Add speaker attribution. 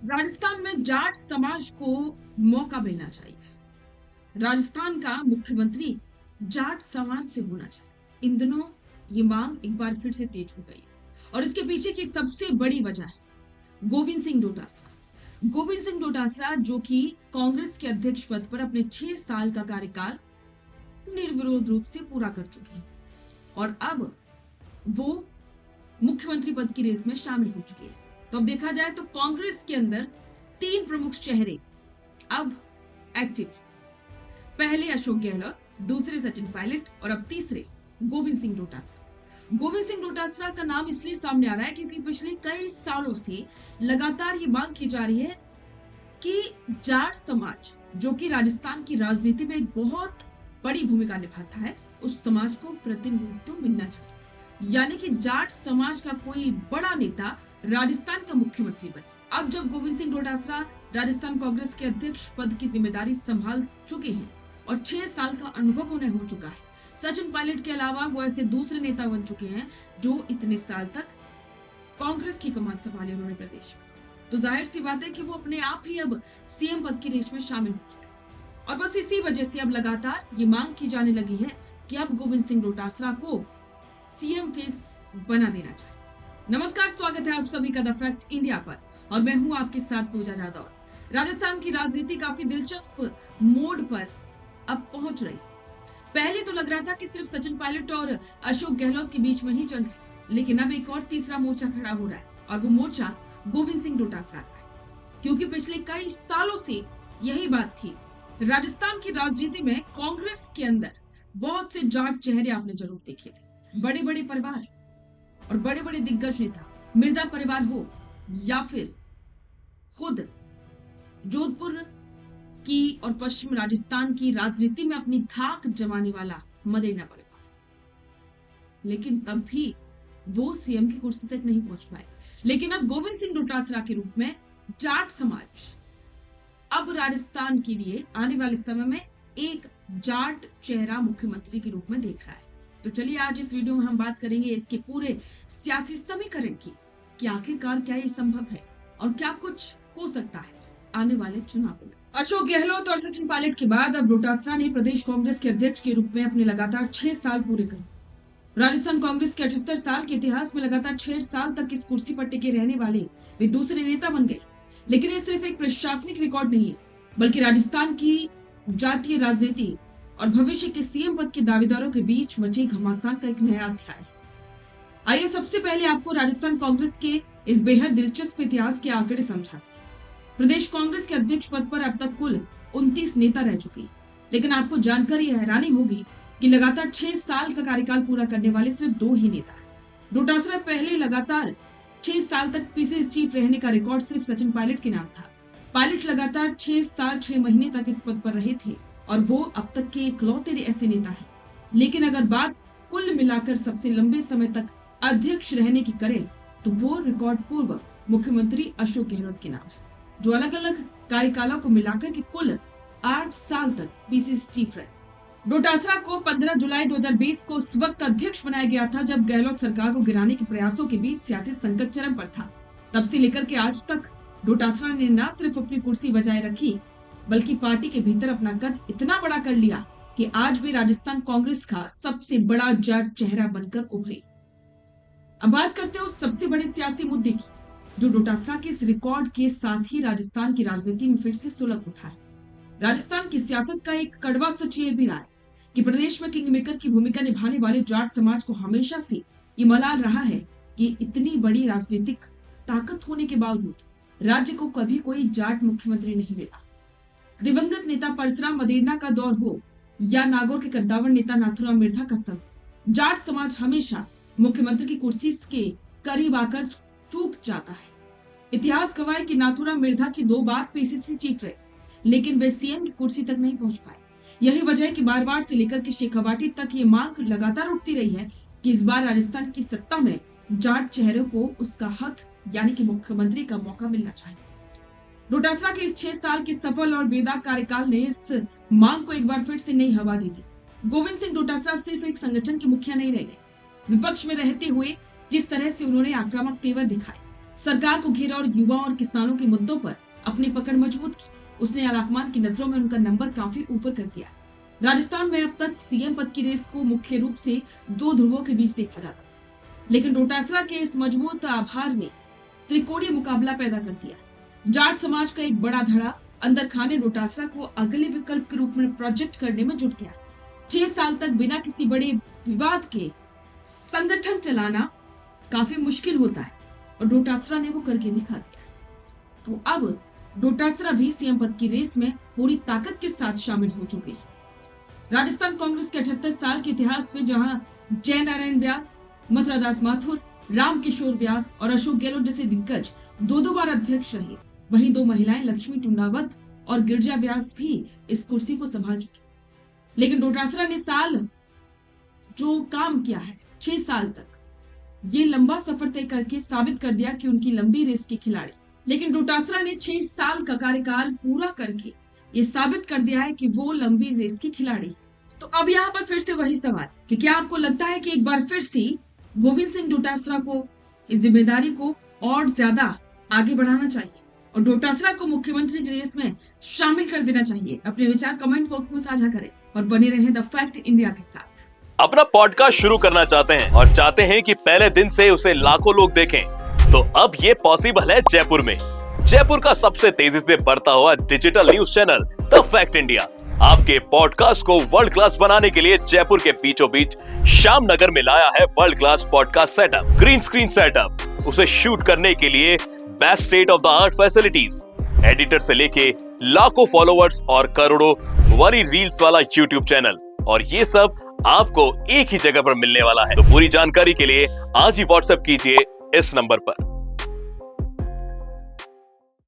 Speaker 1: राजस्थान में जाट समाज को मौका मिलना चाहिए। राजस्थान का मुख्यमंत्री जाट समाज से होना चाहिए। इन दिनों ये मांग एक बार फिर से तेज हो गई है और इसके पीछे की सबसे बड़ी वजह है गोविंद सिंह डोटासरा। गोविंद सिंह डोटासरा जो कि कांग्रेस के अध्यक्ष पद पर अपने 6 साल का कार्यकाल निर्विरोध रूप से पूरा कर चुके हैं और अब वो मुख्यमंत्री पद की रेस में शामिल हो चुके हैं। तो अब देखा जाए तो कांग्रेस के अंदर 3 प्रमुख चेहरे अब एक्टिव हैं। पहले अशोक गहलोत, दूसरे सचिन पायलट और अब तीसरे गोविंद सिंह डोटासरा। गोविंद सिंह डोटासरा का नाम इसलिए सामने आ रहा है क्योंकि पिछले कई सालों से लगातार ये मांग की जा रही है कि जाट समाज जो कि राजस्थान की राजनीति में एक बहुत बड़ी भूमिका निभाता है, उस समाज को प्रतिनिधित्व मिलना चाहिए। यानी कि जाट समाज का कोई बड़ा नेता राजस्थान का मुख्यमंत्री बने। अब जब गोविंद सिंह डोटासरा राजस्थान कांग्रेस के अध्यक्ष पद की जिम्मेदारी संभाल चुके हैं और 6 साल का अनुभव उन्हें हो चुका है, सचिन पायलट के अलावा वो ऐसे दूसरे नेता बन चुके हैं जो इतने साल तक कांग्रेस की कमान संभाली उन्होंने प्रदेश में। तो जाहिर सी बात है कि वो अपने आप ही अब सीएम पद की रेस में शामिल हो चुके हैं और बस इसी वजह से अब लगातार ये मांग की जाने लगी है कि अब गोविंद सिंह डोटासरा को सीएम फेस बना देना चाहिए। नमस्कार, स्वागत है आप सभी का द फैक्ट इंडिया पर और मैं हूं आपके साथ पूजा जादव। राजस्थान की राजनीति काफी दिलचस्प मोड़ पर अब पहुंच रही। पहले तो लग रहा था कि सिर्फ सचिन पायलट और अशोक गहलोत के बीच में ही जंग है, लेकिन अब एक और तीसरा मोर्चा खड़ा हो रहा है और वो मोर्चा गोविंद सिंह डोटासरा का है। क्योंकि पिछले कई सालों से यही बात थी। राजस्थान की राजनीति में कांग्रेस के अंदर बहुत से जाट चेहरे आपने जरूर देखे थे। बड़े बड़े परिवार और बड़े बड़े दिग्गज नेता, मिर्जा परिवार हो या फिर खुद जोधपुर की और पश्चिम राजस्थान की राजनीति में अपनी धाक जमाने वाला मदेना परिवार, लेकिन तब भी वो सीएम की कुर्सी तक नहीं पहुंच पाए। लेकिन अब गोविंद सिंह डोटासरा के रूप में जाट समाज अब राजस्थान के लिए आने वाले समय में एक जाट चेहरा मुख्यमंत्री के रूप में देख रहा है। तो चलिए आज इस वीडियो में हम बात करेंगे इसके पूरे सियासी समीकरण की कि आखिरकार क्या ये संभव है और क्या कुछ हो सकता है आने वाले चुनावों में। अशोक गहलोत और सचिन पायलट के बाद अब डोटासरा ने प्रदेश कांग्रेस के अध्यक्ष के रूप में अपने लगातार 6 साल पूरे करे। राजस्थान कांग्रेस के 78 साल के इतिहास में लगातार 6 साल तक इस कुर्सी पर टिके रहने वाले वे दूसरे नेता बन गए। लेकिन ये सिर्फ एक प्रशासनिक रिकॉर्ड नहीं है, बल्कि राजस्थान की जातीय राजनीति और भविष्य के सीएम पद के दावेदारों के बीच मचे घमासान का एक नया अध्याय है। आइए सबसे पहले आपको राजस्थान कांग्रेस के इस बेहद दिलचस्प इतिहास के आंकड़े समझाते हैं। प्रदेश कांग्रेस के अध्यक्ष पद पर अब तक कुल 29 नेता रह चुके, लेकिन आपको जानकर यह हैरानी होगी कि लगातार 6 साल का कार्यकाल पूरा करने वाले सिर्फ 2 ही नेता हैं। डोटासरा पहले लगातार 6 साल तक पीसीसी चीफ रहने का रिकॉर्ड सिर्फ सचिन पायलट के नाम था। पायलट लगातार 6 साल 6 महीने तक इस पद पर रहे थे और वो अब तक के इकलौते ऐसे नेता हैं। लेकिन अगर बात कुल मिलाकर सबसे लंबे समय तक अध्यक्ष रहने की करें तो वो रिकॉर्ड पूर्व मुख्यमंत्री अशोक गहलोत के नाम है, जो अलग अलग कार्यकालों को मिलाकर के कुल 8 साल तक पीसीसी चीफ रहे। डोटासरा को 15 जुलाई 2020 को उस वक्त अध्यक्ष बनाया गया था जब गहलोत सरकार को गिराने के प्रयासों के बीच सियासी संकट चरम पर था। तब से लेकर के आज तक डोटासरा ने न सिर्फ अपनी कुर्सी बचाए रखी, बल्कि पार्टी के भीतर अपना कद इतना बड़ा कर लिया कि आज भी राजस्थान कांग्रेस का सबसे बड़ा जाट चेहरा बनकर उभरे। अब बात करते हैं उस सबसे बड़े सियासी मुद्दे की जो डोटासरा के इस रिकॉर्ड के साथ ही राजस्थान की राजनीति में फिर से सुलग उठा है। राजस्थान की सियासत का एक कड़वा सच ये भी रहा है कि प्रदेश में किंग मेकर की भूमिका निभाने वाले जाट समाज को हमेशा से ये मलाल रहा है कि इतनी बड़ी राजनीतिक ताकत होने के बावजूद राज्य को कभी कोई जाट मुख्यमंत्री नहीं मिला। दिवंगत नेता परशुराम मदेरणा का दौर हो या नागौर के कद्दावर नेता नाथुराम मिर्धा का सब, जाट समाज हमेशा मुख्यमंत्री की कुर्सी के करीब आकर चूक जाता है। इतिहास गवाह है कि नाथुराम मिर्धा की 2 बार पीसीसी चीफ रहे, लेकिन वे सीएम की कुर्सी तक नहीं पहुंच पाए। यही वजह है कि बार-बार से लेकर के शेखावाटी तक ये मांग लगातार उठती रही है कि इस बार राजस्थान की सत्ता में जाट चेहरों को उसका हक यानी कि मुख्यमंत्री का मौका मिलना चाहिए। डोटासरा के इस 6 साल के सफल और बेदाग कार्यकाल ने इस मांग को एक बार फिर से नई हवा दी थी। गोविंद सिंह डोटासरा सिर्फ एक संगठन के मुखिया नहीं रह गए। विपक्ष में रहते हुए जिस तरह से उन्होंने आक्रामक तेवर दिखाए, सरकार को घेरा और युवाओं और किसानों के मुद्दों पर अपनी पकड़ मजबूत की। उसने आलाकमान की नजरों में उनका नंबर काफी ऊपर कर दिया। राजस्थान में अब तक सीएम पद की रेस को मुख्य रूप से दो ध्रुवों के बीच देखा जाता, लेकिन डोटासरा के इस मजबूत आभार ने त्रिकोणीय मुकाबला पैदा कर दिया। जाट समाज का एक बड़ा धड़ा अंदर खाने डोटासरा को अगले विकल्प के रूप में प्रोजेक्ट करने में जुट गया। 6 साल तक बिना किसी बड़े विवाद के संगठन चलाना काफी मुश्किल होता है और डोटासरा ने वो करके दिखा दिया। तो अब डोटासरा भी सीएम पद की रेस में पूरी ताकत के साथ शामिल हो चुके हैं। राजस्थान कांग्रेस के 78 साल के इतिहास में जहां जय नारायण व्यास, मथुरादास माथुर, राम किशोर व्यास और अशोक गहलोत जैसे दिग्गज दो बार अध्यक्ष रहे, वहीं 2 महिलाएं लक्ष्मी टुंडावत और गिरजा व्यास भी इस कुर्सी को संभाल चुकी। लेकिन डोटासरा ने जो काम किया है 6 साल तक, ये लंबा सफर तय करके साबित कर दिया कि उनकी लंबी रेस की खिलाड़ी। लेकिन डोटासरा ने 6 साल का कार्यकाल पूरा करके ये साबित कर दिया है कि वो लंबी रेस की खिलाड़ी। तो अब यहाँ पर फिर से वही सवाल कि क्या आपको लगता है कि एक बार फिर से गोविंद सिंह डोटासरा को इस जिम्मेदारी को और ज्यादा आगे बढ़ाना चाहिए और डोटासरा को मुख्यमंत्री की रेस में शामिल कर देना चाहिए? अपने विचार कमेंट बॉक्स में साझा करें और बने रहें द फैक्ट इंडिया के साथ।
Speaker 2: अपना पॉडकास्ट शुरू करना चाहते हैं और चाहते हैं कि पहले दिन से उसे लाखों लोग देखें, तो अब ये पॉसिबल है जयपुर में। जयपुर का सबसे तेजी से बढ़ता हुआ digital news channel the fact India आपके पॉडकास्ट को वर्ल्ड क्लास बनाने के लिए जयपुर के बीचों बीच श्याम नगर में लाया है world class podcast setup, green screen setup, उसे शूट करने के लिए best state of the art facilities, editor से लेके लाखों फॉलोअर्स और करोड़ों वरी रील्स वाला यूट्यूब चैनल, और ये सब आपको एक ही जगह पर मिलने वाला है। तो पूरी जानकारी के लिए आज ही व्हाट्सएप कीजिए इस नंबर पर।